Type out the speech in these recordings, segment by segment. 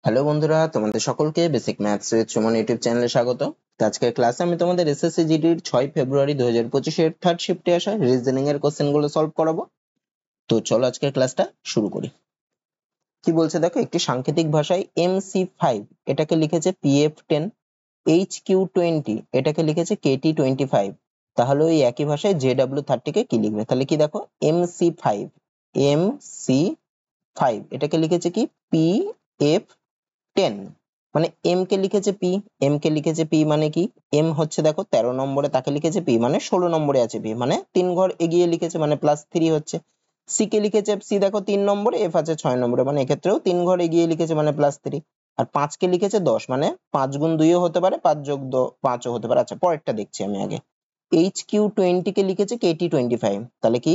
Hello বন্ধুরা, তোমাদের সকলকে basic maths with Suman YouTube চ্যানেলে স্বাগত। তো আজকের ক্লাসে আমি তোমাদের এসএসসি জিডির 6 ফেব্রুয়ারি 2025 এর থার্ড শিফটে আসা রিজনিং এর কোশ্চেনগুলো সলভ করাবো। তো চলো আজকের ক্লাসটা শুরু করি। কি বলছে দেখো, একটি সাংকেতিক ভাষায় MC5 এটাকে লিখেছে PF10, HQ20 এটাকে লিখেছে KT25, তাহলে ওই একই ভাষায় JW30 কে কি লিখবে? তাহলে কি দেখো, MC5 এটাকে লিখেছে কি PF10, মানে এম কে লিখেছে পি, এম কে লিখেছে পি মানে কি, এম হচ্ছে দেখো 13 নম্বরে, তাকে লিখেছে পি মানে 16 নম্বরে আছে পি, মানে 3 ঘর এগিয়ে লিখেছে, মানে +3 হচ্ছে। সি কে লিখেছে সি দেখো 3 নম্বরে, এফ আছে 6 নম্বরে, মানে এক্ষেত্রেও 3 ঘর এগিয়ে লিখেছে, মানে +3। আর 5 কে লিখেছে 10, মানে 5 গুণ 2 ও হতে পারে, 5 যোগ 5 ও হতে পারে। আচ্ছা, পরেরটা দেখছি আমি আগে। HQ20 কে লিখেছে KT25, তাহলে কি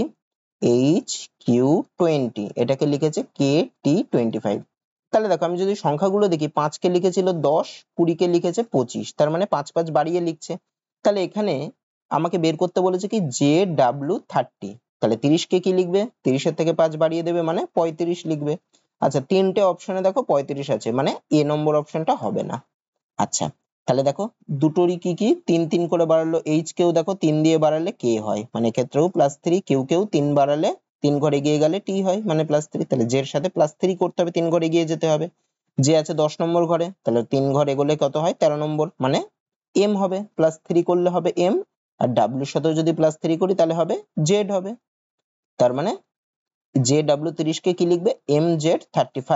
HQ20 এটাকে লিখেছে KT25। তাহলে দেখো, আমি যদি সংখ্যাগুলো দেখি, 5 কে লিখেছিল 10, 20 কে লিখেছে 25, তার মানে 5 5 বাড়িয়ে লিখছে। তাহলে এখানে আমাকে বের করতে বলেছে কি JW30, তাহলে 30 কে কি লিখবে, 30 এর থেকে 5 বাড়িয়ে দেবে, মানে 35 লিখবে। আচ্ছা, তিনটে অপশনে দেখো 35 আছে, মানে এ নম্বর অপশনটা হবে না। আচ্ছা, তাহলে দেখো দুটোরই কি কি 3 3 করে বাড়ালো, এইচ কেও দেখো 3 দিয়ে বাড়ালে কে হয়, মানে ক্ষেত্রেও +3, কেউ 3 বাড়ালে 3 ঘর এগিয়ে গেলে টি হয়, মানে +3। তাহলে জে এর সাথে +3 করতে হবে, 3 ঘর এগিয়ে যেতে হবে। যে আছে 10 নম্বর ঘরে, তাহলে 3 ঘর এগোলে কত হয়, 13 নম্বর, মানে এম হবে, +3 করলে হবে এম। আর ডাব্লিউ এর সাথেও যদি +3 করি তাহলে হবে জেড হবে। তার মানে JW30 কে কি লিখবে, MZ35।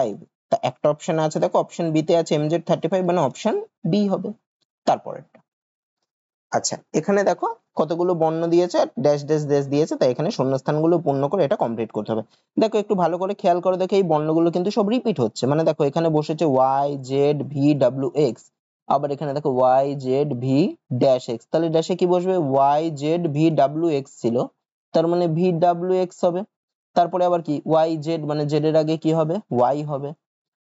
তা একটা অপশন আছে দেখো, অপশন বি তে আছে MZ35, মানে অপশন বি হবে। তারপরেরটা, আচ্ছা এখানে দেখো কতগুলো বর্ণ দিয়েছে আর ড্যাশ ড্যাশ ড্যাশ দিয়েছে, তাই এখানে শূন্যস্থানগুলো পূর্ণ করে এটা কমপ্লিট করতে হবে। দেখো একটু ভালো করে খেয়াল করে দেখো, এই বর্ণগুলো কিন্তু সব রিপিট হচ্ছে, মানে দেখো এখানে বসেছে YZVWX, আবার এখানে দেখো YZV-X, তাহলে ড্যাশে কি বসবে, YZVWX ছিল, তার মানে VWX হবে। তারপরে আবার কি YZ, মানে Z এর আগে কি হবে, Y হবে।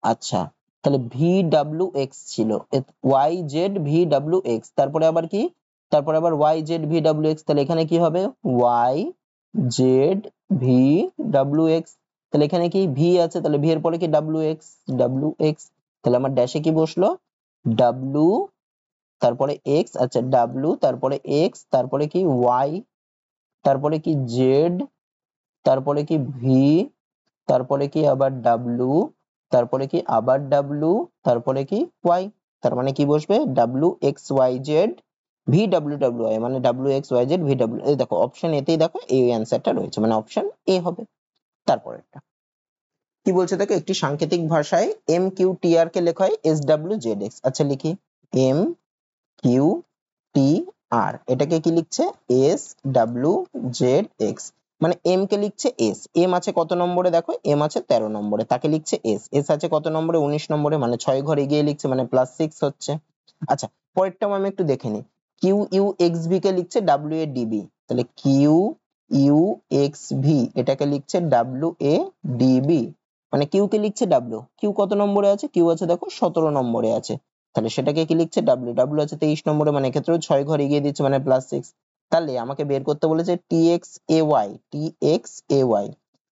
আচ্ছা, তাহলে VWX ছিল, YZVWX, তারপরে আবার কি, তারপরে আবার YZVWX, তাহলে এখানে কি হবে, YZVWX, তাহলে এখানে কি ভি আছে, তাহলে ভি এর পরে কি WX, তাহলে আমার ড্যাশে কি বসলো, W, তারপরে X, আচ্ছা W, তারপরে X, তারপরে কি Y, তারপরে কি Z, তারপরে কি ভি, তারপরে কি আবার W, তারপরে কি আবার W, তারপরে কি Y, তার মানে কি বসবে WXYZ VWWY, মানে WXYZ VW। এই দেখো অপশন এতেই দেখো এই অ্যান্সারটা রয়েছে, মানে অপশন এ হবে। তারপরেরটা কি বলছে দেখো, একটি সাংকেতিক ভাষায় MQTR কে লেখা হয় SWZX। আচ্ছা লিখি, MQTR এটাকে কি লিখছে, SWZX, মানে এম কে লিখছে এস, এম আছে কত নম্বরে, দেখো এম আছে 13 নম্বরে, তাকে লিখছে এস, এস আছে কত নম্বরে, 19 নম্বরে, মানে 6 ঘর এগিয়ে লিখছে, মানে +6 হচ্ছে। আচ্ছা, পরেরটাও আমি একটু দেখে নিই। QUXV কে লিখছে WADB, তাহলে QUXV এটাকে লিখছে WADB, মানে কিউ কে লিখছে ডাব্লিউ, কিউ কত নম্বরে আছে, কিউ আছে দেখো 17 নম্বরে আছে, তাহলে সেটাকে কি লিখছে ডাব্লিউ, ডাব্লিউ আছে 23 নম্বরে, মানে এক্ষেত্রেও 6 ঘর এগিয়ে দিচ্ছে, মানে +6। তাহলে আমাকে বের করতে বলেছে TXAY,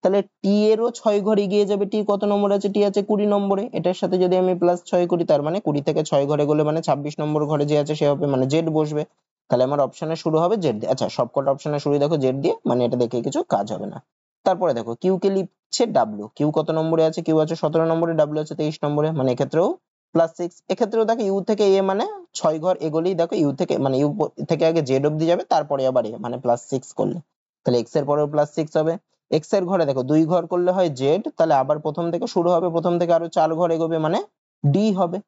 তাহলে টি এরও 6 ঘর এগিয়ে যাবে, টি কত নম্বরে আছে, টি আছে 20 নম্বরে, এটার সাথে যদি আমি +6 করি, তার মানে 20 থেকে 6 ঘরে গেলে মানে 26 নম্বর ঘরে যে আছে সে হবে, মানে জেড বসবে। তাহলে আমার অপশনে শুরু হবে জেড দিয়ে। আচ্ছা, সবকটা অপশনে শুরু দেখো জেড দিয়ে, মানে এটা দেখে কিছু কাজ হবে না। তারপরে দেখো কিউ কে লিখছে ডাব্লিউ, কিউ কত নম্বরে আছে, কিউ আছে 17 নম্বরে, ডাব্লিউ আছে 23 নম্বরে, মানে এক্ষেত্রেও +6। এক্ষেত্রেও দেখো ইউ থেকে এ, মানে 6 ঘর এগোলেই দেখো ইউ থেকে, মানে ইউ থেকে আগে জেড অব্দি যাবে, তারপরে আবার এ, মানে +6 করলে, তাহলে এক্স এর পরেও +6 হবে। এক্স এর ঘরে দেখো 2 ঘর করলে হয় জেড, তাহলে আবার প্রথম থেকে শুরু হবে, প্রথম থেকে আরো 4 ঘর এগোবে, মানে ডি হবে।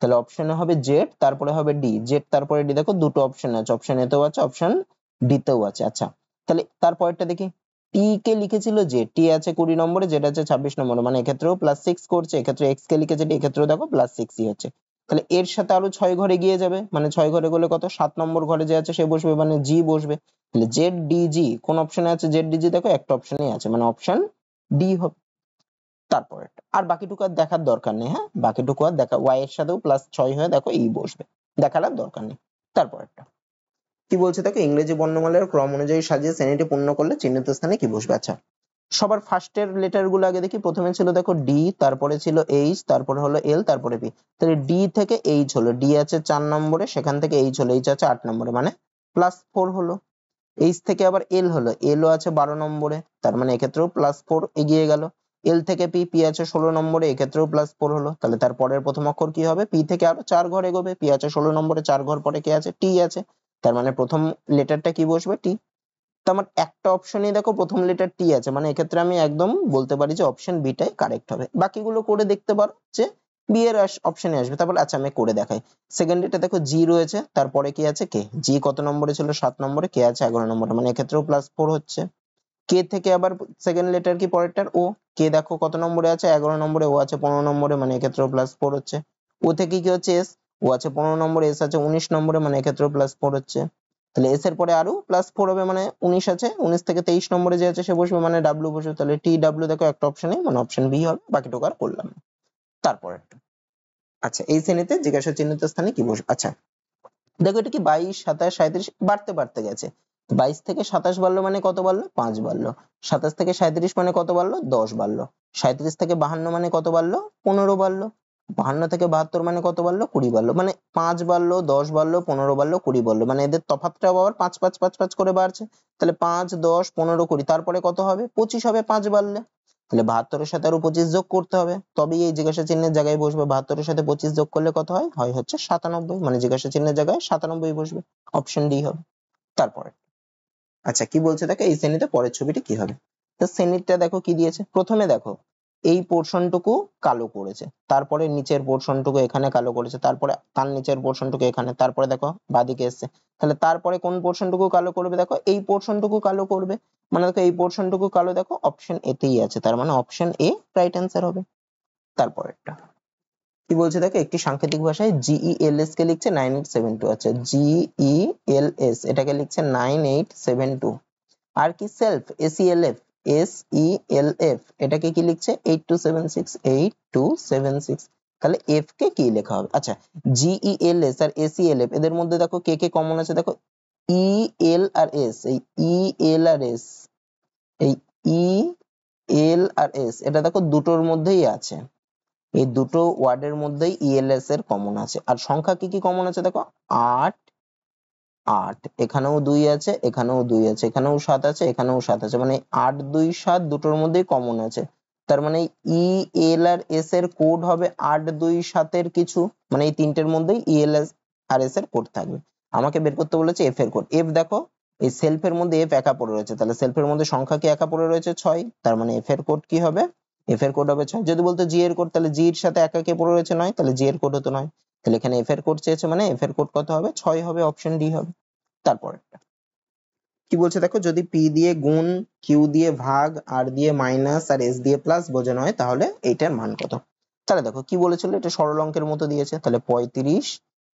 তাহলে অপশনে হবে জেড, তারপরে হবে ডি, জেড তারপরে ডি, দেখো দুটো অপশন আছে, অপশন এ তেও আছে, অপশন ডি তেও আছে। আচ্ছা, তাহলে তারপরটা দেখি, টি কে লিখেছিল যে, টি আছে 20 নম্বরে, যেটা আছে 26 নম্বরে, মানে এক্ষেত্রেও +6 করছে, এক্ষেত্রে এক্স কে লিখেছে ডি, এক্ষেত্রেও দেখো +6ই হচ্ছে। তাহলে এর সাথে আরো 6 ঘরে এগিয়ে যাবে, মানে 6 ঘরে গেলে কত, 7 নম্বর ঘরে যে আছে সে বসবে, মানে জি বসবে। তাহলে জেড ডিজি কোন অপশনে আছে, জেড ডিজি দেখো একটা অপশনেই আছে, মানে অপশন ডি হবে। তারপরে আর বাকিটুকু আর দেখার দরকার নেই, হ্যাঁ বাকিটুকু আর দেখা, ওয়াই এর সাথেও +6 হয়ে দেখো ই বসবে, দেখার আর দরকার নেই। তারপরেরটা কি বলছে দেখো, ইংরেজি বর্ণমালার ক্রম অনুযায়ী সাজিয়ে শ্রেণীটি পূর্ণ করলে চিহ্নিত স্থানে কি বসবে। আচ্ছা, সবার ফার্স্টের লেটার গুলো আগে দেখি। প্রথমে ছিল দেখো ডি, তারপরে ছিল এইচ, তারপরে হলো এল, তারপরে পি। তাহলে ডি থেকে এইচ হলো, ডি আছে 4 নম্বরে, সেখান থেকে এইচ হলো, এইচ আছে 8 নম্বরে, মানে +4 হলো। এইচ থেকে আবার এল হলো, এল ও আছে 12 নম্বরে, তার মানে এক্ষেত্রেও +4 এগিয়ে গেল। এল থেকে পি, পি আছে 16 নম্বরে, এক্ষেত্রেও +4 হলো। তাহলে তার পরের প্রথম অক্ষর কি হবে? পি থেকে আরো 4 ঘর এগোবে, পি আছে 16 নম্বরে, 4 ঘর পরে কে আছে? টি আছে। তার মানে প্রথম লেটারটা কি বসবে? টি। তো আমার একটা অপশনই দেখো প্রথম লেটার টি আছে, মানে এক্ষেত্রে আমি একদম বলতে পারি যে অপশন বি টাই কারেক্ট হবে। বাকিগুলো করে দেখতে পারো যে বি এর অপশনে আসবে। তারপর আচ্ছা আমি করে দেখাই। সেকেন্ড এটা দেখো জি রয়েছে, তারপরে কি আছে? কে। জি কত নম্বরে ছিল? 7 নম্বরে, কে আছে 11 নম্বরে, মানে এক্ষেত্রেও +4 হচ্ছে। কে থেকে আবার সেকেন্ড লেটার কি পরেরটার? ও। কে দেখো কত নম্বরে আছে? 11 নম্বরে, ও আছে 15 নম্বরে, মানে এক্ষেত্রেও +4 হচ্ছে। ও থেকে কি হচ্ছে? এস। ও আছে 15 নম্বরে, এস আছে 19 নম্বরে, মানে এক্ষেত্রেও +4 হচ্ছে। তাহলে এস এর পরে আরো +4 হবে, মানে 19 আছে, 19 থেকে 23 নম্বরে যে আছে সে বসবে, মানে ডাব্লিউ বসবে। তাহলে টি ডাব্লিউ দেখো একটা অপশনে, মানে অপশন বি হবে। বাকিটুকু আর করলাম না। তারপরে আচ্ছা, এই শ্রেণীতে জিজ্ঞাসা চিহ্নিত স্থানে কি বসবে? আচ্ছা দেখো এটা কি 22, 27, 37 বাড়তে বাড়তে গেছে। 22 থেকে 27 বাড়লো মানে কত বাড়লো? 5 বাড়লো। 27 থেকে 37 মানে কত বাড়লো? 10 বাড়লো। 37 থেকে 52 মানে কত বাড়লো? 15 বাড়লো। 52 থেকে 72 মানে কত বাড়লো? 20 বাড়লো। মানে 5 বাড়লো, 10 বাড়লো, 15 বাড়লো, 20 বাড়লো, মানে এদের তফাৎটা আবার 5 5 5 5 করে বাড়ছে। তাহলে 5, 10, 15, 20, তারপরে কত হবে? 25 হবে 5 বাড়লে। তাহলে 72 এর সাথে আরো 25 যোগ করতে হবে, তবেই এই জিজ্ঞাসা চিহ্নের জায়গায় বসবে। 72 এর সাথে 25 যোগ করলে কত হয়? হয় হচ্ছে 97, মানে জিজ্ঞাসা চিহ্নের জায়গায় 97 বসবে। অপশন ডি হবে। তারপরে আচ্ছা কি বলছে দেখো, এই শ্রেণীতে পরের ছবিটি কি হবে? তো শ্রেণীটা দেখো কি দিয়েছে। প্রথমে দেখো এই পোর্শনটুকু কালো করেছে, তারপরে নিচের পোর্শনটুকু এখানে কালো করেছে, তারপরে তার নিচের পোর্শনটুকু এখানে, তারপরে দেখো বাদিকে এসছে। তাহলে তারপরে কোন পোর্শনটুকু কালো করবে? দেখো এই পোর্শনটুকু কালো করবে, মানে দেখো এই পোর্শনটুকু কালো, দেখো অপশন এতেই আছে, তার মানে অপশন এ রাইট অ্যান্সার হবে। তারপরেরটা কি বলছে দেখো, একটি সাংকেতিক ভাষায় জিইএলএস কে লিখছে 9872। আচ্ছা জিইএলএস এটাকে লিখছে 9872। আর কি সেলফ, এসইএলএফ, এসইএলএফ এটাকে কি লিখছে? 8276, 8276। তাহলে এফ কে কি লেখা হবে? আচ্ছা জিইএলএস আর এসইএলএফ এদের মধ্যে দেখো কে কে কমন আছে? দেখো ই এল আর এস, এই ই এল আর এস, এই ই এল আর এস এটা দেখো দুটোর মধ্যেই আছে। এই দুটো ওয়ার্ডের মধ্যেই ইএলএস এর কমন আছে। আর সংখ্যা কি কি কমন আছে? দেখো 8, 8, এখানেও 2 আছে, এখানেও 2 আছে, এখানেও 7 আছে, এখানেও 7 আছে, মানে 8, 2, 7 দুটোর মধ্যেই কমন আছে। তার মানে ই এল আর এস এর কোড হবে 8, 2, 7 এর কিছু, মানে এই তিনটের মধ্যেই ইএলএস আর এস এর কোড থাকবে। আমাকে বের করতে বলেছে এফ এর কোড। এফ দেখো এই সেলফের মধ্যে এফ একা পড়ে রয়েছে, তাহলে সেলফের মধ্যে সংখ্যা কি একা পড়ে রয়েছে? 6, তার মানে এফ এর কোড কি হবে? এফ এর কোড হবে 6। যদি বলতো জি এর কোড, তাহলে জি এর সাথে একা কে পড়ে রয়েছে? 9, তাহলে জি এর কোড হতো 9। তাহলে এখানে এফ এর কোড চেয়েছে, মানে এফ এর কোড কত হবে? 6 হবে, অপশন ডি হবে। তারপরেরটা কি বলছে দেখো, যদি পি দিয়ে গুণ, কিউ দিয়ে ভাগ, আর দিয়ে মাইনাস, আর এস দিয়ে প্লাস বোঝানো হয় তাহলে এইটার মান কত? তাহলে দেখো কি বলেছিল, এটা সরল অঙ্কের মতো দিয়েছে। তাহলে 35,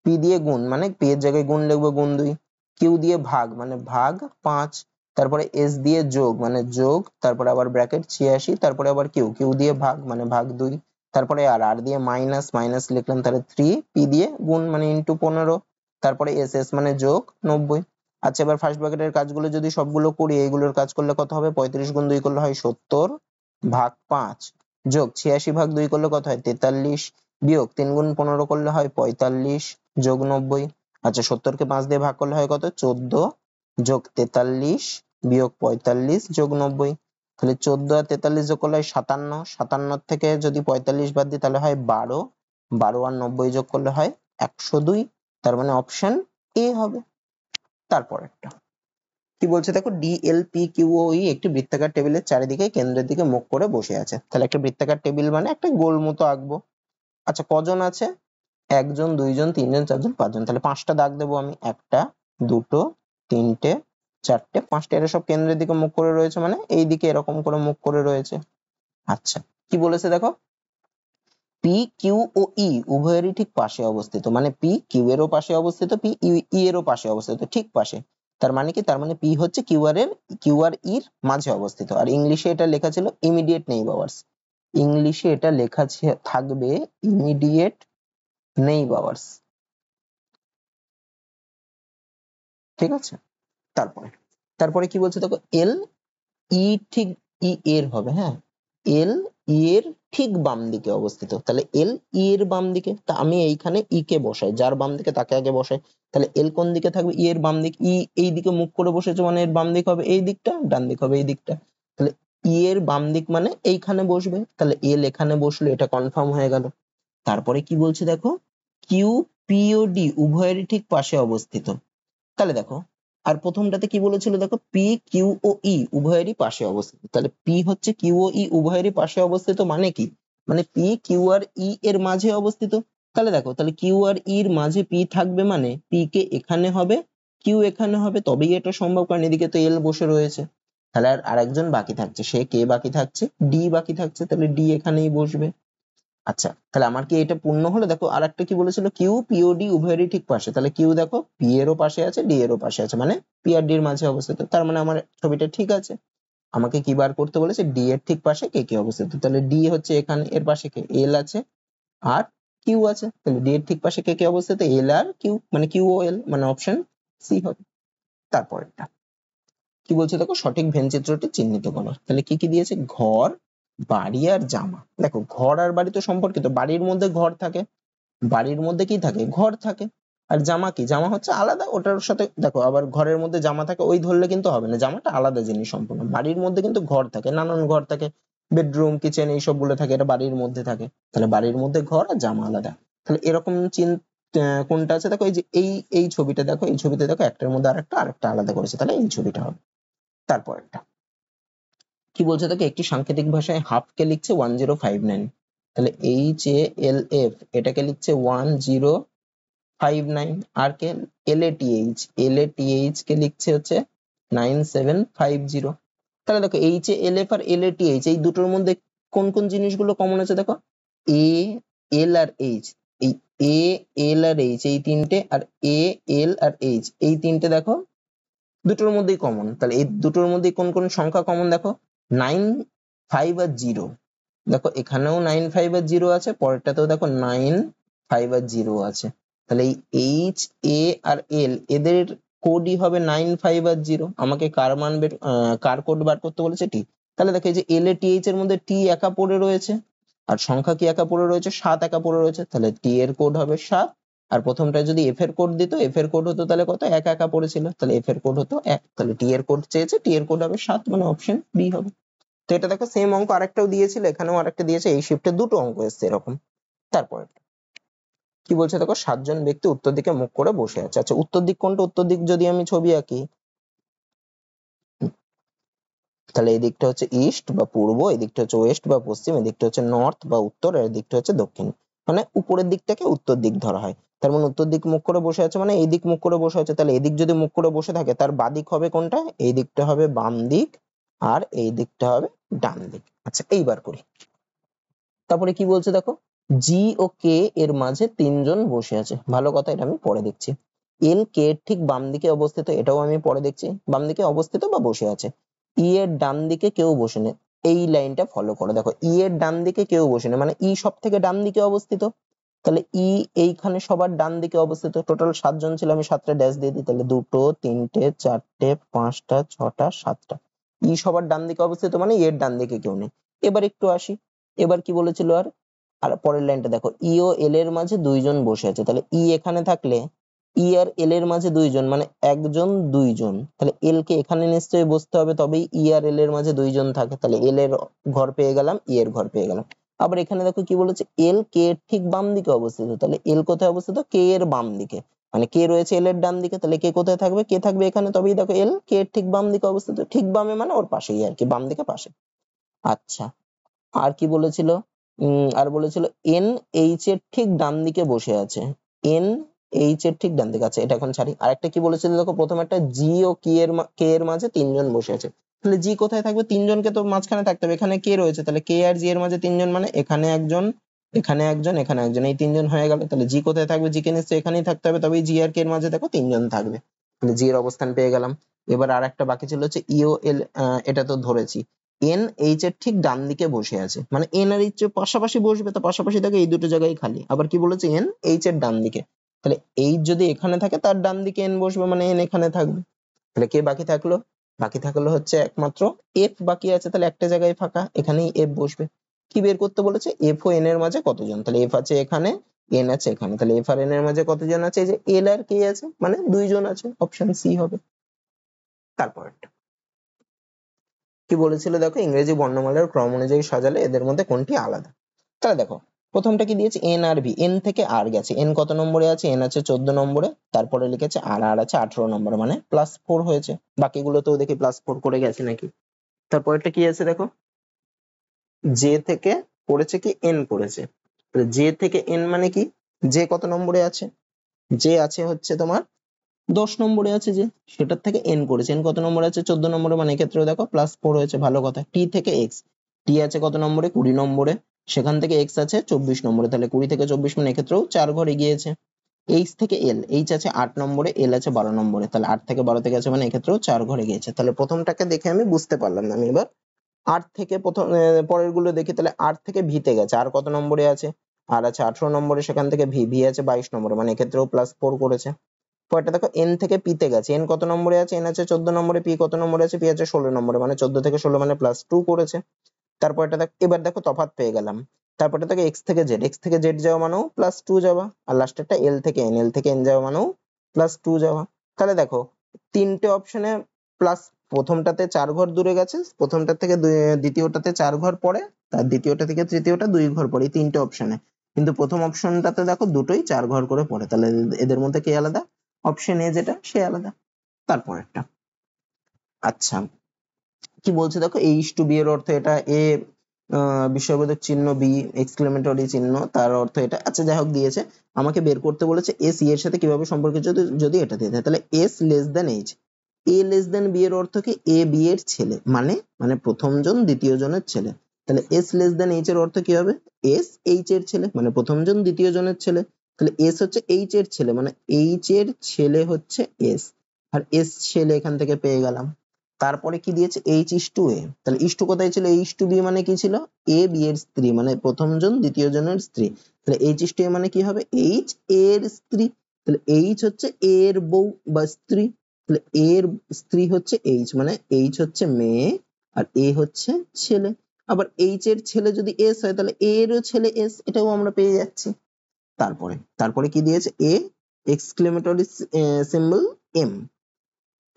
পি দিয়ে গুণ মানে পি এর জায়গায় গুণ লিখবো, গুণ 2, কিউ দিয়ে ভাগ মানে ভাগ 5, তারপরে এস দিয়ে যোগ মানে যোগ, তারপরে আবার ব্র্যাকেট 86, তারপরে আবার কিউ, কিউ দিয়ে ভাগ মানে ভাগ 2, তারপরে আর, আর দিয়ে মাইনাস, মাইনাস লিখলাম, তাহলে 3, পি দিয়ে গুণ মানে ইন্টু 15, তারপরে এস, এস মানে যোগ 90। আচ্ছা এবার ফার্স্ট ব্র্যাকেটের কাজগুলো যদি সবগুলো করি, এইগুলোর কাজ করলে কত হবে? 35 গুণ 2 করলে হয় 70, ভাগ 5, যোগ 86 ভাগ 2 করলে কত হয়? 43, বিয়োগ 3 গুণ 15 করলে হয় 45, যোগ 90। আচ্ছা 70 কে 5 দিয়ে ভাগ করলে হয় কত? 14, যোগ 43, বিয়োগ 45, যোগ 90। তাহলে 14 আর 43 যোগ করলে হয় 57, 57 থেকে যদি 45 বাদ দিই তাহলে হয় 12, 12 আর 90 যোগ করলে হয় 102। তার মানে অপশন এ হবে। তারপরেরটা কি বলছে দেখো, ডিএলপিকিউওই একটি বৃত্তাকার টেবিলের চারিদিকে কেন্দ্রের দিকে মুখ করে বসে আছে। তাহলে একটা বৃত্তাকার টেবিল মানে একটা গোল মতো আঁকবো। আচ্ছা কজন আছে? 1 জন, 2 জন, 3 জন, 4 জন, 5 জন। তাহলে 5টা দাগ দেবো আমি, 1টা, 2টো, 3টে, 4টে, 5টে। এরা সব কেন্দ্রের দিকে মুখ করে রয়েছে, মানে এই দিকে এরকম করে মুখ করে রয়েছে। আচ্ছা কি বলেছে দেখো, পি, কিউ ও ই উভয়েরই ঠিক পাশে অবস্থিত, মানে পি কিউ এরও পাশে অবস্থিত, পি ই এরও পাশে অবস্থিত, ঠিক পাশে। তার মানে কি? তার মানে পি হচ্ছে কিউ আর ইর মাঝে অবস্থিত। আর ইংলিশে এটা লেখা ছিল ইমিডিয়েট নেইবারস, ইংলিশে এটা লেখা থাকবে ইমিডিয়েট নেইবারস, ঠিক আছে। তারপরে তারপরে কি বলছে দেখো, এল ই ঠিক ই এর হবে, হ্যাঁ এল ই এর ঠিক বাম দিকে অবস্থিত, তাহলে এল ই এর বাম দিকে, তা আমি এইখানে ই কে বসাই, যার বাম দিকে তাকে আগে বসাই, তাহলে এল কোন দিকে থাকবে, ই এর বাম দিক, ই এই দিকে মুখ করে বসেছে মানে এর বাম দিক হবে এই দিকটা, ডান দিক হবে এই দিকটা, তাহলে ই এর বাম দিক মানে এইখানে বসবে, তাহলে এল এখানে বসলো, এটা কনফার্ম হয়ে গেল। তারপরে কি বলছে দেখো, কিউ পি ও ডি উভয়েরই ঠিক পাশে অবস্থিত, তাহলে দেখো আর প্রথমটাতে কি বলেছিল দেখো, পি কিউ ও ই উভয়েরই পাশে অবস্থিত, তাহলে পি হচ্ছে কিউ ও ই উভয়েরই পাশে অবস্থিত মানে কি, মানে পি কিউ আর ই এর মাঝে অবস্থিত, তাহলে দেখো তাহলে কিউ আর ই এর মাঝে পি থাকবে মানে পি কে এখানে হবে, কিউ এখানে হবে, তবেই এটা সম্ভব, কারণ এদিকে তো এল বসে রয়েছে। তাহলে আর আরেকজন বাকি থাকছে, সে কে বাকি থাকছে, ডি বাকি থাকছে, তাহলে ডি এখানেই বসবে। আচ্ছা তাহলে আমার কি এটা পূর্ণ হলো, দেখো আর একটা কি বলেছিল, কিউ পি ও ডি উভয়েরই ঠিক পাশে, তাহলে কিউ দেখো পি এরও পাশে আছে, ডি এরও পাশে আছে, মানে পি আর ডি এর মাঝে অবস্থিত, তার মানে আমার ছবিটা ঠিক আছে। আমাকে কি বার করতে বলেছে, ডি এর ঠিক পাশে কে কে অবস্থিত, তাহলে ডি হচ্ছে এখানে, এর পাশে কে, এল আছে আর কিউ আছে, তাহলে ডি এর ঠিক পাশে কে কে অবস্থিত, এল আর কিউ, মানে কিউ ও এল, মানে অপশন সি হবে। তারপরেরটা কি বলছে দেখো, সঠিক ভেন চিত্রটি চিহ্নিত করো, তাহলে কি কি দিয়েছে, ঘর, বাড়ি আর জামা। দেখো ঘর আর বাড়ি তো সম্পর্কিত, বাড়ির মধ্যে ঘর থাকে, বাড়ির মধ্যে কি থাকে, ঘর থাকে, আর জামা কি, জামা হচ্ছে আলাদা, ওটার সাথে দেখো আবার ঘরের মধ্যে জামা থাকে ওই ধরলে কিন্তু হবে না, জামাটা আলাদা জিনিস সম্পূর্ণ, বাড়ির মধ্যে কিন্তু ঘর থাকে, নানান ঘর থাকে, বেডরুম কিচেন এইসব গুলো থাকে, এটা বাড়ির মধ্যে থাকে, তাহলে বাড়ির মধ্যে ঘর আর জামা আলাদা। তাহলে এরকম কোনটা আছে দেখো, এই যে এই ছবিটা দেখো, এই ছবিতে দেখো একটার মধ্যে আরেকটা আলাদা করেছে, তাহলে এই ছবিটা হবে। তারপর একটা কি বলছে দেখো, একটি সাংকেতিক ভাষায় হাফ কে লিখছে 1059, তাহলে এইচ এ এল এফ এটাকে লিখছে 1059, আর কে এল A T H, L A T H K লিখছে হচ্ছে 9750। তাহলে দেখো এইচ এ এল এফ আর এল এ টি এইচ এই দুটোর মধ্যে কোন কোন জিনিসগুলো কমন আছে দেখো, এ এল আর এইচ, এই এ এল আর এইচ এই তিনটে, আর এ এল আর এইচ এই তিনটে দেখো দুটোর মধ্যেই কমন, তাহলে এই দুটোর মধ্যে কোন কোন সংখ্যা কমন দেখো, 9 5 আর 0, দেখো এখানেও 9 5 আর 0 আছে, পরেরটাতেও দেখো 9 5 আর 0 আছে, তাহলে এই এইচ এ আর এল এদের কোডই হবে 9 5 আর 0, আমাকে কার মান কার কোড বার করতে বলেছে টি, তাহলে দেখো এই যে এল এ টি এইচ এর মধ্যে টি একা পড়ে রয়েছে, আর সংখ্যা কি একা পড়ে রয়েছে, 7 একা পড়ে রয়েছে, তাহলে টি এর কোড হবে 7, আর প্রথমটা যদি এফ এর কোড দিত, এফ এর কোড হতো তাহলে কত, এক একা পড়েছিল, তাহলে এফ এর কোড হতো 1, তাহলে টি এর কোড চেয়েছে, টি এর কোড হবে 7, মানে অপশন বি হবে। তো এটা দেখো সেম অঙ্ক আরেকটাও দিয়েছিল, এখানেও আরেকটা দিয়েছে, এই শিফটে দুটো অঙ্ক এসছে এরকম। তারপরে কি বলছে দেখো, 7জন ব্যক্তি উত্তর দিকে মুখ করে বসে আছে, আচ্ছা উত্তর দিক কোনটা, উত্তর দিক যদি আমি ছবি আঁকি, তাহলে এই দিকটা হচ্ছে ইস্ট বা পূর্ব, এই দিকটা হচ্ছে ওয়েস্ট বা পশ্চিম, এই দিকটা হচ্ছে নর্থ বা উত্তর, আর এই দিকটা হচ্ছে দক্ষিণ, মানে উপরের দিকটাকে উত্তর দিক ধরা হয়, তার মানে উত্তর দিক মুখ করে বসে আছে মানে এই দিক মুখ করে বসে আছে, তাহলে এদিক যদি মুখ করে বসে থাকে তার বাদিক হবে কোনটা, এই দিকটা হবে বাম দিক, আর এই দিকটা হবে ডান দিক। আচ্ছা এইবার করি, তারপরে কি বলছে দেখো, জি ও কে এর মাঝে 3জন বসে আছে, ভালো কথা, এটা আমি পরে দেখছি। এল কে এর ঠিক বাম দিকে অবস্থিত, এটাও আমি পরে দেখছি, বাম দিকে অবস্থিত বা বসে আছে। ই এর ডান দিকে কেউ বসে নেই, এই লাইনটা ফলো করো, দেখো ই এর ডান দিকে কেউ বসে নেই মানে ই সব থেকে ডান দিকে অবস্থিত, তাহলে ই এইখানে সবার ডান দিকে অবস্থিত, টোটাল 7জন ছিল, আমি 7টা ড্যাশ দিয়ে দিই, তাহলে 2 3 4 5 6 7টা, ই সবার ডান দিকে অবস্থিত মানে এর ডান দিকে কেউ নেই। এবার একটু আসি, এবার কি বলেছিল আর, আর পরের লাইনটা দেখো, ই ও এল এর মাঝে 2জন বসে আছে, তাহলে ই এখানে থাকলে ই আর এল এর মাঝে 2জন মানে 1 জন 2জন, তাহলে এল কে এখানে নিশ্চয়ই বসতে হবে, তবেই ই আর এল এর মাঝে 2জন থাকে, তাহলে এল এর ঘর পেয়ে গেলাম, ই এর ঘর পেয়ে গেলাম। আবার এখানে দেখো কি বলেছে, এল কে এর ঠিক বাম দিকে অবস্থিত, তাহলে এল কোথায় অবস্থিত, কে এর বাম দিকে, মানে কে রয়েছে এল এর ডান দিকে, তাহলে কে কোথায় থাকবে, কে থাকবে এখানে, তবেই দেখো এল কে এর ঠিক বাম দিকে অবস্থিত, ঠিক বামে মানে ওর পাশেই আর কি, বাম দিকে পাশে। আচ্ছা আর কি বলেছিল, আর বলেছিল এন এইচ এর ঠিক ডান দিকে বসে আছে, এন এইচ এর ঠিক ডান দিকে আছে, এটা এখন ছাড়ি। আরেকটা কি বলেছিল দেখো, প্রথম একটা জি ও কে এর মাঝে 3জন বসে আছে, তাহলে জি কোথায় থাকবে, 3জনকে তো মাঝখানে থাকতে হবে, এখানে কে রয়েছে, তাহলে কে আর জি এর মাঝে 3জন মানে এখানে একজন, এখানে একজন, এখানে একজন, এই 3জন হয়ে গেল, তাহলে জি কোথায় থাকবে, জি কে নিশ্চয়ই এখানেই থাকতে হবে, তবেই জি আর কে এর মাঝে দেখো 3জন থাকবে, তাহলে জি এর অবস্থান পেয়ে গেলাম। এবার আর একটা বাকি ছিল হচ্ছে ইও এল, এটা তো ধরেছি, এন এইচ এর ঠিক ডান দিকে বসে আছে মানে এন আর এইচ এর পাশাপাশি বসবে, তো পাশাপাশি থাকে এই দুটো জায়গায় খালি, আবার কি বলেছে এন এইচ এর ডান দিকে, তাহলে এইচ যদি এখানে থাকে তার ডান দিকে এন বসবে মানে এন এখানে থাকবে, তাহলে কে বাকি থাকলো, বাকি থাকলো হচ্ছে একমাত্র এফ বাকি আছে, তাহলে একটা জায়গায় ফাঁকা, এখানেই এফ বসবে। কি বের করতে বলেছে? এফ ও এন এর মাঝে কতজন, তাহলে এফ আছে এখানে, এন আছে এখানে, তাহলে এফ আর এন এর মাঝে কতজন আছে? এই যে এল আর কে আছে, মানে 2 জন আছে, অপশন সি হবে। তারপর কি বলেছিল দেখো, ইংরেজি বর্ণমালার ক্রম অনুযায়ী সাজালে এদের মধ্যে কোনটি আলাদা। তাহলে দেখো প্রথমটা কি দিয়েছে, এন আর ভি, এন থেকে আর গেছে, এন কত নম্বরে আছে? এন আছে 14 নম্বরে, তারপরে লিখেছে আর, আর আছে 18 নম্বরে, মানে +4 হয়েছে। বাকিগুলোতেও দেখি +4 করে গেছে নাকি। তারপরটা কি আছে দেখো, জে থেকে পড়েছে কি, এন পড়েছে। জে থেকে এন মানে কি, জে কত নম্বরে আছে? জে আছে হচ্ছে তোমার 10 নম্বরে আছে, যে সেটার থেকে এন করেছে, এন কত নম্বরে আছে? 14 নম্বরে, মানে এক্ষেত্রেও দেখো +4 হয়েছে, ভালো কথা। টি থেকে এক্স, টি আছে কত নম্বরে? 20 নম্বরে, সেখান থেকে এক্স আছে 24 নম্বরে, তাহলে 20 থেকে 24 মানে এক্ষেত্রেও 4 ঘর এগিয়েছে। এইচ থেকে এল, এইচ আছে 8 নম্বরে, এল আছে 12 নম্বরে, তাহলে 8 থেকে 12 থেকে আছে, মানে এক্ষেত্রেও 4 ঘর এগিয়েছে। তাহলে প্রথমটাকে দেখে আমি বুঝতে পারলাম না, আমি এবার 8 থেকে প্রথম পরের গুলো দেখি, তাহলে 8 থেকে ভিতে গেছে, আর কত নম্বরে আছে? আর আছে 18 নম্বরে, সেখান থেকে ভি, ভি আছে 22 নম্বরে, মানে এক্ষেত্রেও +4 করেছে। পরেরটা দেখো, এন থেকে পি তে গেছে, এন কত নম্বরে আছে? এন আছে 14 নম্বরে, পি কত নম্বরে আছে? পি আছে 16 নম্বরে, মানে 14 থেকে 16 মানে +2 করেছে। তারপরটা দেখ, এবার দেখো তফাৎ পেয়ে গেলাম। তারপরে দেখো এক্স থেকে জেড, এক্স থেকে জেড যাওয়া মানেও +2 যাওয়া, আর লাস্টেরটা এল থেকে এন, এল থেকে এন যাওয়া মানেও +2 যাওয়া। তাহলে দেখো তিনটে অপশনে প্লাস, প্রথমটাতে 4 ঘর দূরে গেছে, প্রথমটা থেকে দ্বিতীয়টাতে 4 ঘর পরে, তার দ্বিতীয়টা থেকে তৃতীয়টা 2 ঘর পরে, এই তিনটে অপশনে। কিন্তু প্রথম অপশনটাতে দেখো দুটোই 4 ঘর করে পড়ে, তাহলে এদের মধ্যে কে আলাদা? অপশন এ যেটা, সে আলাদা। তারপরেরটা, আচ্ছা কি বলছে দেখো, এইচ টু বি এর অর্থ এটা, এ বিস্ময়বোধক চিহ্ন, বি এক্সক্লেমেটরি চিহ্ন, তার অর্থ এটা। আচ্ছা যাই হোক, দিয়েছে আমাকে বের করতে বলেছে এস ই এর সাথে কিভাবে সম্পর্কিত, যদি যদি এটা দিয়ে দেয়, তাহলে এস লেস দেন এইচ, এ লেস দেন বি এর অর্থ কি, এ বি এর ছেলে, মানে মানে প্রথম জন দ্বিতীয় জনের ছেলে। তাহলে এস লেস দেন এইচ এর অর্থ কি হবে? এস এইচ এর ছেলে, মানে প্রথম জন দ্বিতীয় জনের ছেলে। তাহলে এস হচ্ছে এইচ এর ছেলে, মানে এইচ এর ছেলে হচ্ছে এস, আর এস ছেলে এখান থেকে পেয়ে গেলাম। তারপরে কি দিয়েছে, এইচ ইস টু এ, তাহলে ইস টু কোথায় ছিল? এইচ টু বি মানে কি ছিল? এ বি এর স্ত্রী, মানে প্রথম জন দ্বিতীয় জনের স্ত্রী। তাহলে এইচ ইস টু এ মানে কি হবে? এইচ এর স্ত্রী, তাহলে এইচ হচ্ছে এর বউ বা স্ত্রী, তাহলে এর স্ত্রী হচ্ছে এইচ, মানে এইচ হচ্ছে মেয়ে আর এ হচ্ছে ছেলে। আবার এইচ এর ছেলে যদি এস হয়, তাহলে এরও ছেলে এস, এটাও আমরা পেয়ে যাচ্ছি। তারপরে তারপরে কি দিয়েছে, এ এক্সক্লেমেটরি সিম্বল এম,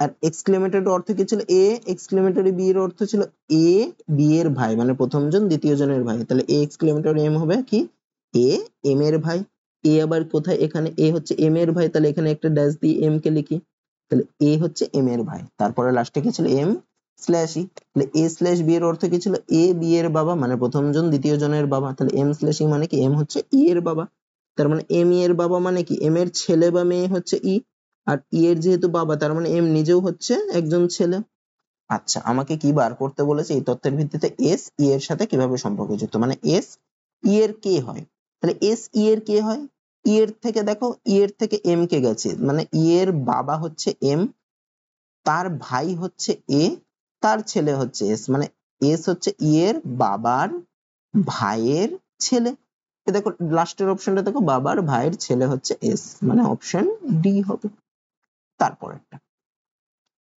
আর এক্সক্লেমেটরি অর্থ কি ছিল? এ এক্সক্লেমেটরি বি এর অর্থ ছিল এ বি এর ভাই, মানে প্রথম জন দ্বিতীয় জনের ভাই, তাহলে এ এক্সক্লেমেটরি এম হবে কি, এ এম এর ভাই। এ আবার কোথায়? এখানে এ হচ্ছে এম এর ভাই, তাহলে এখানে একটা ড্যাশ দিয়ে এম কে লিখি, তাহলে এ হচ্ছে এম এর ভাই। তারপরে লাস্টে কি ছিল? এম স্ল্যাশ ই, তাহলে এ স্ল্যাশ বি এর অর্থ কি ছিল? এ বি এর বাবা, মানে প্রথম জন দ্বিতীয় জনের বাবা, তাহলে এম স্ল্যাশ ই মানে কি, এম হচ্ছে ই এর বাবা। তার মানে এম ই এর বাবা মানে কি, এম এর ছেলে বা মেয়ে হচ্ছে ই, আর ই এর যেহেতু বাবা, তার মানে এম নিজেও হচ্ছে একজন ছেলে। আচ্ছা আমাকে কি বার করতে বলেছে, এই তথ্যের ভিত্তিতে এস ই এর সাথে কিভাবে সম্পর্কযুক্ত, মানে এস ই এর কে হয়। তাহলে এস ই এর কে হয়, ই এর থেকে দেখো, ই এর থেকে এম কে গেছে, মানে ই এর বাবা হচ্ছে এম, তার ভাই হচ্ছে এ, তার ছেলে হচ্ছে এস, মানে এস হচ্ছে ই এর বাবার ভাইয়ের ছেলে। এ দেখো লাস্টের অপশনটা দেখো, বাবার ভাইয়ের ছেলে হচ্ছে এস, মানে অপশন ডি হবে। তারপর একটা,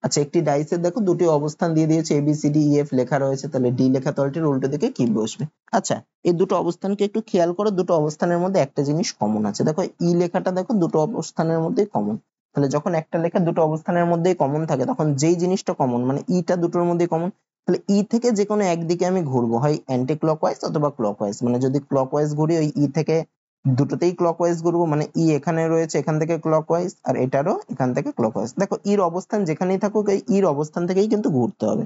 আচ্ছা একটি ডাইসের দেখো দুটি অবস্থান দিয়ে দিয়েছে, A B C D E F লেখা রয়েছে, তাহলে ডি লেখা তলটির উল্টো দিকে কি বসবে? আচ্ছা এই দুটো অবস্থানকে একটু খেয়াল করো, দুটো অবস্থানের মধ্যে একটা জিনিস কমন আছে, দেখো ই লেখাটা দেখো দুটো অবস্থানের মধ্যেই কমন। তাহলে যখন একটা লেখা দুটো অবস্থানের মধ্যেই কমন থাকে, তখন যেই জিনিসটা কমন, মানে ইটা দুটোর মধ্যেই কমন, তাহলে ই থেকে যে কোনো একদিকে আমি ঘুরবো, হয় অ্যান্টি ক্লকওয়াইজ অথবা ক্লকওয়াইজ, মানে যদি ক্লকওয়াইজ ঘুরি ওই ই থেকে দুটোতেই ক্লকওয়াইজ ঘুরবো, মানে ই এখানে রয়েছে এখান থেকে ক্লকওয়াইজ, আর এটারও এখান থেকে ক্লকওয়াইজ। দেখো ইর অবস্থান যেখানেই থাকুক, এই ইর অবস্থান থেকেই কিন্তু ঘুরতে হবে।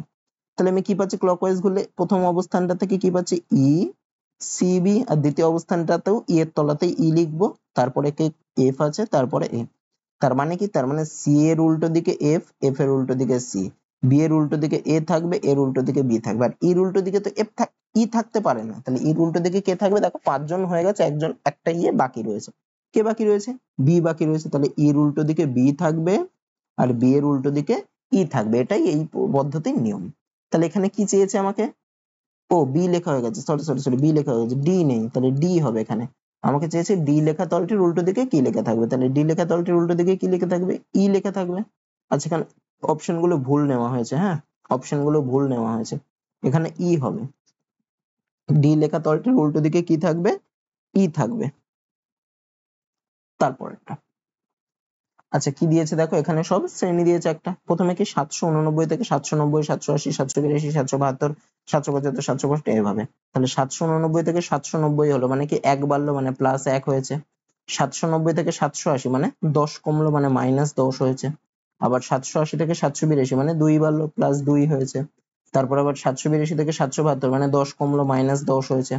তাহলে আমি কি পাচ্ছি, ক্লকওয়াইজ ঘুরলে প্রথম অবস্থানটা থেকে কি পাচ্ছি, ই সি বি, আর দ্বিতীয় অবস্থানটাতেও ই এর তলাতেই ই লিখবো, তারপরে কে এফ আছে, তারপরে এ। তার মানে কি, তার মানে সি এর উল্টো দিকে এফ, এফ এর উল্টো দিকে সি, বি এর উল্টো দিকে এ থাকবে, এর উল্টো দিকে বি থাকবে, আর ইর উল্টো দিকে তো এফ ই থাকতে পারে না, তাহলে ইর উল্টো দিকে কে থাকবে? দেখো 5 জন হয়ে গেছে, একজন একটা ইয়ে বাকি রয়েছে, কে বাকি রয়েছে? বি বাকি রয়েছে, তাহলে ইর উল্টো দিকে বি থাকবে আর বি এর উল্টো দিকে ই থাকবে, এটাই এই পদ্ধতির নিয়ম। তাহলে এখানে কি চেয়েছে আমাকে, ও বি লেখা হয়ে গেছে, সরি সরি সরি, বি লেখা হয়ে গেছে, ডি নেই, তাহলে ডি হবে এখানে। আমাকে চেয়েছে ডি লেখা তলটির উল্টো দিকে কি লেখা থাকবে, তাহলে ডি লেখা তলটির উল্টো দিকে কি লেখা থাকবে? ই লেখা থাকবে। আচ্ছা এখানে অপশনগুলো ভুল নেওয়া হয়েছে, হ্যাঁ অপশনগুলো ভুল নেওয়া হয়েছে, এখানে ই হবে, ডি লেখা তলটির উল্টো দিকে কি থাকবে, ই থাকবে। তারপরেরটা, আচ্ছা কি দিয়েছে দেখো, এখানে সব শ্রেণী দিয়েছে একটা, প্রথমে কি 789 থেকে 790, 780, 782, 772, 775, 765 এভাবে। তাহলে 789 থেকে 790 হলো মানে কি 1 বাড়লো মানে +1 হয়েছে, 790 থেকে 780 মানে 10 কমলো মানে -10 হয়েছে, আবার 780 থেকে 782 মানে 2 বাড়লো +2 হয়েছে, তারপর আবার 782 থেকে 772 মানে 10 কমলো -10 হয়েছে,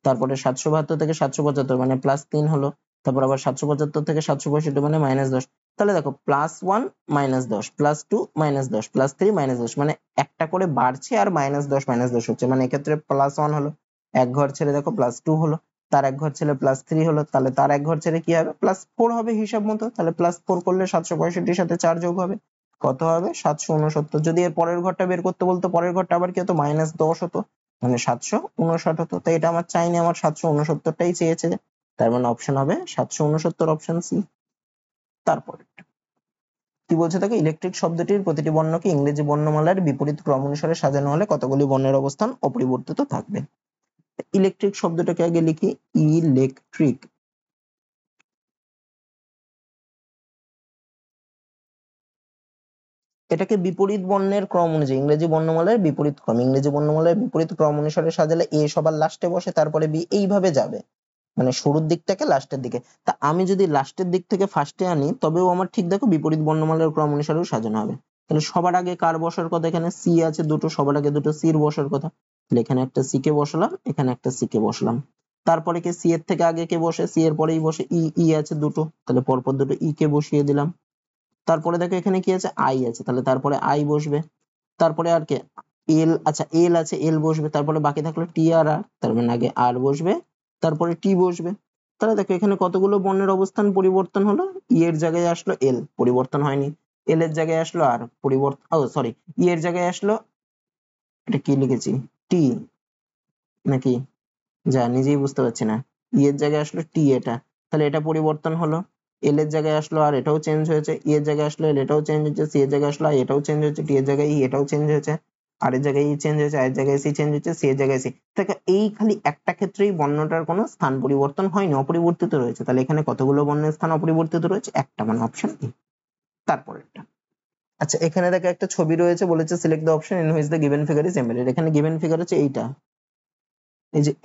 তারপরে 772 থেকে 775 মানে +3 হলো, তারপর আবার 775 থেকে 765 মানে -10। তাহলে দেখো +1 -10, +2 -10, +3 -10, মানে একটা করে বাড়ছে আর -10 -10 হচ্ছে, মানে এক্ষেত্রে +1 হলো, এক ঘর ছেড়ে দেখো +2 হলো, তার এক ঘর ছেড়ে +3 হলো, তাহলে তার এক ঘর ছেড়ে কি হবে +4 হবে হিসাব মতো, তাহলে +4 করলে 765 সাথে 4 যোগ হবে, কত হবে 769। যদি এর পরের ঘরটা বের করতে বলতো, পরের ঘরটা আবার কি হতো -10 হতো, মানে 759 হতো, তো এটা আমার চাইনি, আমার 769টাই চেয়েছে, তার মানে অপশন হবে 769, অপশন সি। তারপরে কি বলছে দেখো, ইলেকট্রিক শব্দটির প্রতিটি বর্ণকে ইংরেজি বর্ণমালার বিপরীত ক্রম অনুসারে সাজানো হলে কতগুলি বর্ণের অবস্থান অপরিবর্তিত থাকবে। ইলেকট্রিক শব্দটাকে আগে লিখি, ইলেকট্রিক, এটাকে বিপরীত বর্ণের ক্রম অনুযায়ী ইংরেজি বর্ণমালার বিপরীত ক্রম, ইংরেজি বর্ণমালার বিপরীত ক্রম অনুসারে সাজালে এ সবার লাস্টে বসে, তারপরে বি, এইভাবে যাবে, মানে শুরুর দিকটাকে লাস্টের দিকে। তা আমি যদি লাস্টের দিক থেকে ফার্স্টে আনি, তবেও আমার ঠিক দেখো বিপরীত বর্ণমালার ক্রম অনুসারেও সাজানো হবে। তাহলে সবার আগে কার বসার কথা, এখানে সি আছে দুটো, সবার আগে দুটো সির বসার কথা, তাহলে এখানে একটা সি কে বসালাম, এখানে একটা সি কে বসলাম। তারপরে কি সি এর থেকে আগে কে বসে, সি এর পরেই বসে ই, ই আছে দুটো, তাহলে পরপর দুটো ই কে বসিয়ে দিলাম। তারপরে দেখো এখানে কি আছে, আই আছে, তাহলে তারপরে আই বসবে, তারপরে আর কে, এল, আচ্ছা এল আছে, এল বসবে, তারপরে বাকি থাকলো টি আর আর, তার মানে আগে আর বসবে, তারপরে টি বসবে। তাহলে দেখো এখানে কতগুলো বর্ণের অবস্থান পরিবর্তন হলো, ই এর জায়গায় আসলো এল, পরিবর্তন হয়নি, এল এর জায়গায় আসলো আর, পরিবর্তন, ও সরি, ই এর জায়গায় আসলো, এটা কি লিখেছি, টি নাকি, যা নিজেই বুঝতে পারছি না, ই এর জায়গায় আসলো টি, এটা তাহলে এটা পরিবর্তন হলো, এল এর জায়গায় আসলো আর, এটাও চেঞ্জ হয়েছে, ই এর জায়গায় আসলো এল, এটাও চেঞ্জ হয়েছে, সি এর জায়গায় আসলো আর, এটাও চেঞ্জ হয়েছে, টি এর জায়গায় ই, এটাও চেঞ্জ হয়েছে, আর এর জায়গায় ই চেঞ্জ হয়েছে, আর এর জায়গায় সি চেঞ্জ হয়েছে, সি এর জায়গায় সি। দেখো এই খালি একটা ক্ষেত্রেই বর্ণটার কোনো স্থান পরিবর্তন হয়নি, অপরিবর্তিত রয়েছে, তাহলে এখানে কতগুলো বর্ণের স্থান অপরিবর্তিত রয়েছে, একটা, মানে অপশন ই। তারপরেরটা, আচ্ছা এখানে দেখো একটা ছবি রয়েছে, বলেছে select the option in which the given figure is embedded, এখানে গিভেন ফিগার হচ্ছে এইটা,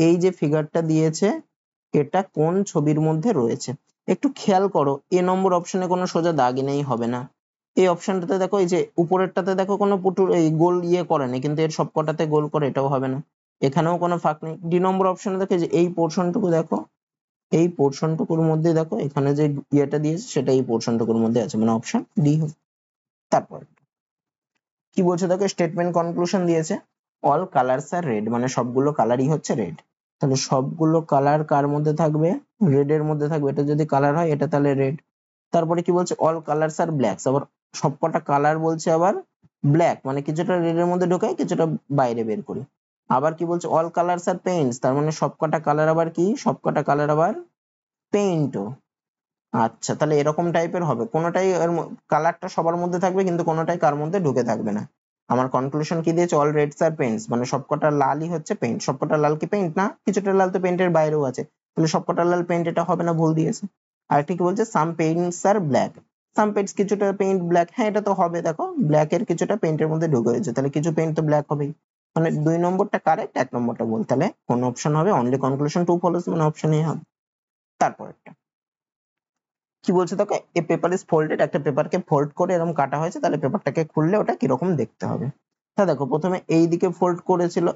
এই যে ফিগারটা দিয়েছে, এটা কোন ছবির মধ্যে রয়েছে। একটু খেয়াল করো, এ নম্বর অপশনে কোনো সোজা দাগই নেই, হবে না। এই অপশনটাতে দেখো, এই যে উপরেরটাতে দেখো কোনো পুটুর এই গোল করেনি, কিন্তু এর সবকটাতে গোল করে, এটাও হবে না, এখানেও কোনো ফাঁক নেই। ডি নম্বর অপশনে দেখো, যে এই পোর্শনটুকু দেখো, এই পোর্শনটুকুর মধ্যে দেখো এখানে যে ইয়েটা দিয়েছে সেটা এই পোর্শনটুকুর মধ্যে আছে, মানে অপশন ডি হবে। তারপর কি বলছে দেখো, স্টেটমেন্ট কনক্লুশন দিয়েছে, অল কালারস আর রেড, মানে সবগুলো কালারই হচ্ছে রেড, তাহলে সবগুলো কালার কার মধ্যে থাকবে, রেড এর মধ্যে থাকবে, এটা যদি কালার হয় এটা তাহলে রেড। তারপরে কি বলছে, অল কালারস আর ব্ল্যাকস, আবার সবকটা কালার বলছে আবার ব্ল্যাক, মানে কিছুটা রেড এর মধ্যে ঢোকাই, কিছুটা বাইরে বের করি। আবার কি বলছে, অল কালারস আর পেইন্টস, তার মানে সবকটা কালার আবার কি, সবকটা কালার আবার পেইন্টও। আচ্ছা তাহলে এরকম টাইপের হবে, কোনোটাই কালারটা সবার মধ্যে থাকবে কিন্তু কোনোটাই কার মধ্যে ঢুকে থাকবে না। আমার কনক্লুশন কি দিয়েছে, অল রেডস আর পেইন্টস, মানে সবকটা লালই হচ্ছে পেইন্ট, সবকটা লাল কি পেইন্ট না, কিছুটা লাল তো পেইন্টের বাইরেও আছে, তাহলে সবকটা লাল পেইন্ট, এটা হবে না, ভুল দিয়েছে। আর ঠিক বলছে, সাম পেইন্টস আর ব্ল্যাক, সাম পেইন্টস কিছুটা পেইন্ট ব্ল্যাক, হ্যাঁ এটা তো হবে, দেখো ব্ল্যাক এর কিছুটা পেইন্টের মধ্যে ঢুকে রয়েছে, তাহলে কিছু পেইন্ট তো ব্ল্যাক হবেই, মানে 2 নম্বরটা কারেক্ট, 1 নম্বরটা ভুল, তাহলে কোন অপশন হবে, অনলি কনক্লুশন টু ফলোস, মানে অপশন এ হবে। তারপরেরটা কি বলছে দেখো, এ পেপার ইজ ফোল্ডেড, একটা পেপারকে ফোল্ড করে এরকম কাটা হয়েছে, তাহলে পেপারটাকে খুললে ওটা কিরকম দেখতে হবে। তা দেখো প্রথমে এই দিকে ফোল্ড করেছিল,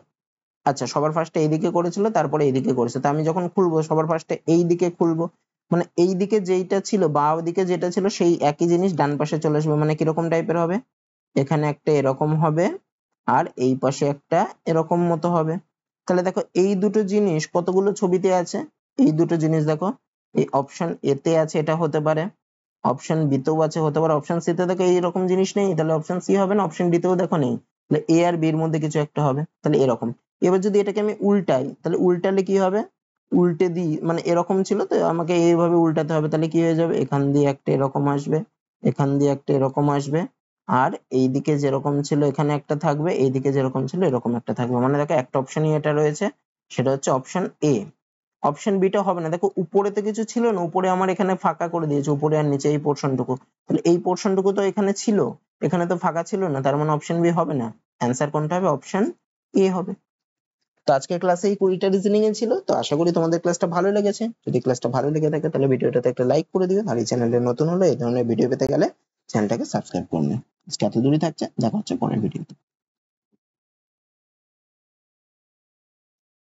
আচ্ছা সবার ফার্স্টে এই দিকে করেছিল, তারপরে এই দিকে করেছে, তা আমি যখন খুলবো সবার ফার্স্টে এই দিকে খুলবো, মানে এই দিকে যেইটা ছিল, বাঁ দিকে যেটা ছিল সেই একই জিনিস ডান পাশে চলে আসবে, মানে কিরকম টাইপের হবে, এখানে একটা এরকম হবে, আর এই পাশে একটা এরকম মতো হবে। তাহলে দেখো এই দুটো জিনিস কতগুলো ছবিতে আছে, এই দুটো জিনিস দেখো, এই অপশন এ তে আছে, এটা হতে পারে, অপশন বি তেও আছে, হতে পারে, অপশন সি তে দেখো এইরকম জিনিস নেই, তাহলে অপশন সি হবে না, অপশন ডি তেও দেখো নেই, তাহলে এ আর বির মধ্যে কিছু একটা হবে, তাহলে এরকম। এবার যদি এটাকে আমি উল্টাই, তাহলে উল্টালে কি হবে, উল্টে দিই, মানে এরকম ছিল তো আমাকে এইভাবে উল্টাতে হবে, তাহলে কি হয়ে যাবে, এখান দিয়ে একটা এরকম আসবে, এখান দিয়ে একটা এরকম আসবে, আর এইদিকে যেরকম ছিল এখানে একটা থাকবে, এইদিকে যেরকম ছিল এরকম একটা থাকবে। মানে দেখো একটা অপশনই এটা রয়েছে, সেটা হচ্ছে অপশন এ। অপশন বি টা হবে না, দেখো উপরে তো কিছু ছিল না, উপরে আমার এখানে ফাঁকা করে দিয়েছে, উপরে আর নিচে এই পোর্শনটুকু, তাহলে এই পোর্শনটুকু তো এখানে ছিল, এখানে তো ফাঁকা ছিল না, তার মানে অপশন বি হবে না, অ্যান্সার কোনটা হবে? অপশন এ হবে। তো আজকের ক্লাসে এই 20টা রিজনিং এ ছিল। তো আশা করি তোমাদের ক্লাসটা ভালো লেগেছে। যদি ক্লাসটা ভালো লেগে থাকে তাহলে ভিডিওটাতে একটা লাইক করে দিও, আর এই চ্যানেলে নতুন হলে এই ধরনের ভিডিও পেতে গেলে চ্যানেলটাকে সাবস্ক্রাইব করে নিও। আজকে এত দূরই থাকছে, দেখা হচ্ছে পরের ভিডিওতে।